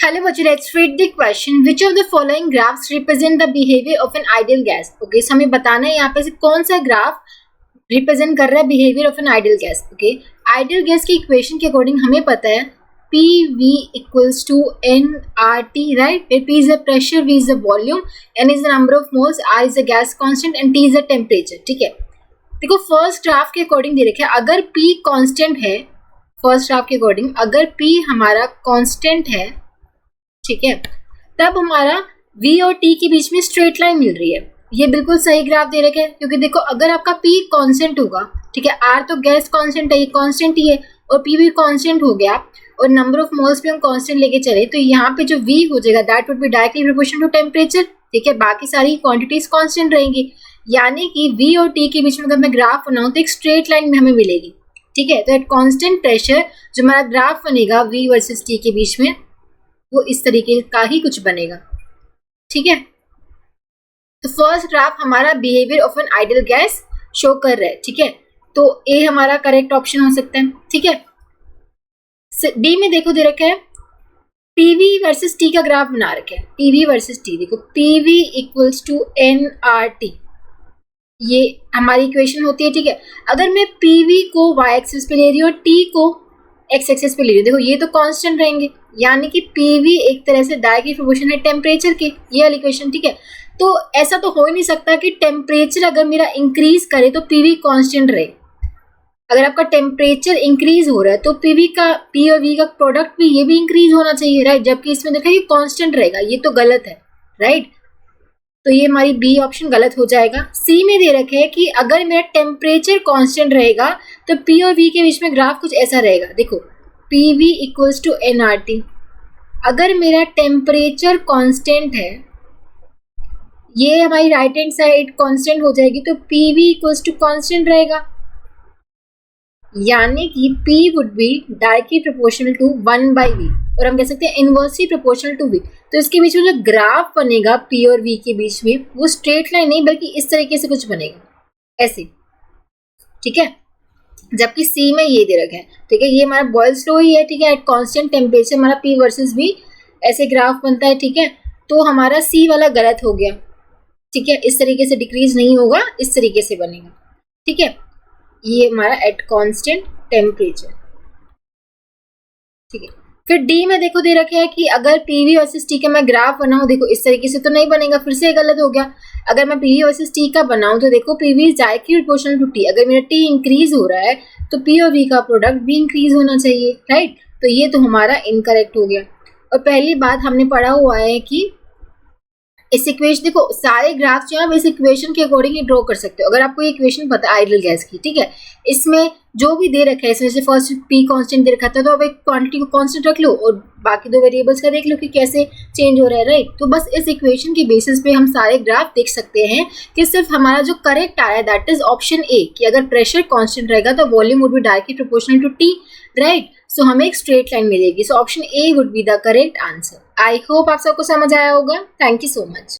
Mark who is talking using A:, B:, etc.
A: Hello, बच्चों, let's read the question. Which of the following graphs represent the behavior of an ideal gas? Okay, so हमें बताना है यहाँ पे से कौन सा ग्राफ रिप्रेजेंट कर रहा है behaviour of an ideal gas. Okay, ideal gas की इक्वेशन के अकॉर्डिंग हमें पता है PV equals to nRT, right? Where P is the pressure, V is the volume, N is the number of moles, R is the gas constant and T is the temperature. ठीक है, देखो first graph के according दे रखे अगर P constant है, first graph के according अगर P हमारा कांस्टेंट है, ठीक है, तब हमारा V और T के बीच में स्ट्रेट लाइन मिल रही है. ये बिल्कुल सही ग्राफ दे रखे हैं क्योंकि देखो अगर आपका P कांस्टेंट होगा, ठीक है, R तो गैस कांस्टेंट है, ये कांस्टेंट ही है, और P भी कांस्टेंट हो गया और नंबर ऑफ मोल्स पे हम कांस्टेंट लेके चले तो यहाँ पे जो V हो जाएगा that would be directly proportional to temperature. ठीक है, बाकी सारी क्वांटिटीज कांस्टेंट रहेंगी, यानी कि V और T के बीच में अगर मैं ग्राफ बनाऊँ तो एक स्ट्रेट लाइन में हमें मिलेगी. ठीक है, तो एट कांस्टेंट प्रेशर जो हमारा ग्राफ बनेगा V वर्सेस T के बीच में वो इस तरीके का ही कुछ बनेगा. ठीक है, तो फर्स्ट ग्राफ हमारा behaviour of an ideal gas show कर रहा है. ठीक है, तो ए हमारा करेक्ट ऑप्शन हो सकता है. ठीक है, डी में देखो दे रखा है पीवी वर्सेस टी का ग्राफ बना रखा है. पीवी वर्सेस टी देखो पीवी इक्वल्स टू nRT, ये हमारी इक्वेशन होती है. ठीक है, अगर मैं पीवी को y एक्सिस पे ले रही हूँ और टी को x एक्सिस पे ले रही हूँ, देखो ये तो कांस्टेंट रहेंगे, यानी कि पीवी एक तरह से डायरेक्टली प्रोपोर्शनल है टेम्परेचर के, ये वाली इक्वेशन. ठीक है, तो ऐसा तो हो ही नहीं सकता कि टेम्परेचर अगर मेरा इंक्रीज करे तो पीवी कांस्टेंट रहे. अगर आपका टेम्परेचर इंक्रीज हो रहा है तो पीवी का पी और वी का प्रोडक्ट भी ये भी इंक्रीज होना चाहिए, राइट, जबकि इसमें देखा ये कांस्टेंट रहेगा, ये तो गलत है, राइट. तो ये हमारी बी ऑप्शन गलत हो जाएगा. सी में दे रखे है कि अगर मेरा टेम्परेचर कांस्टेंट रहेगा तो पी और वी के बीच में ग्राफ कुछ ऐसा रहेगा. देखो P V equals to nRT, अगर मेरा टेम्परेचर कांस्टेंट है, ये हमारी राइट हैंड साइड कांस्टेंट हो जाएगी तो P V equals to constant रहेगा, यानी कि P would be directly proportional to 1/V, और हम कह सकते हैं इनवर्सली प्रोपोर्शनल टू V. तो इसके बीच में जो ग्राफ बनेगा P और V के बीच में वो स्ट्रेट लाइन नहीं बल्कि इस तरीके से कुछ बनेगा, ऐसे. ठीक है, जबकि C में ये दे रखा है. ठीक है, ये हमारा बॉयल्स लॉ ही है. ठीक है, एट कांस्टेंट टेम्परेचर हमारा P वर्सेस V ऐसे ग्राफ बनता है. ठीक है, तो हमारा C वाला गलत हो गया. ठीक है, इस तरीके से डिक्रीज नहीं होगा, इस तरीके से बनेगा. ठीक है, ये हमारा एट कांस्टेंट टेम्परेचर. ठीक है, फिर डी में देखो दे रखे है कि अगर पीवी वर्सेस टी का मैं ग्राफ बनाऊं, देखो इस तरीके से तो नहीं बनेगा, फिर से गलत हो गया. अगर मैं पीवी वर्सेस टी का बनाऊं तो देखो PV is directly proportional to T, अगर मेरा टी इंक्रीज हो रहा है तो पी और वी का प्रोडक्ट भी इंक्रीज होना चाहिए, राइट. तो ये तो हमारा इनकरेक्ट हो गया. और पहली बात हमने पढ़ा हुआ है कि इस इक्वेशन, देखो सारे ग्राफ जो है आप इस इक्वेशन के अकॉर्डिंग ही ड्रॉ कर सकते हो अगर आपको ये इक्वेशन पता है आइडियल गैस की. ठीक है, इसमें जो भी दे रखा है, इसमें से फर्स्ट P कांस्टेंट दे रखा था तो आप एक क्वांटिटी को कांस्टेंट रख लो और बाकी दो वेरिएबल्स का देख लो कि कैसे चेंज हो रहा है, राइट. तो बस इस इक्वेशन के बेसिस पे हम सारे ग्राफ देख सकते हैं कि सिर्फ हमारा जो करेक्ट आया दैट इज ऑप्शन ए, कि अगर प्रेशर कांस्टेंट रहेगा तो volume would be directly proportional to T, right. So हमें एक स्ट्रेट लाइन मिलेगी. So option A would be the correct answer. I hope आप सबको समझ आया होगा. Thank you so much.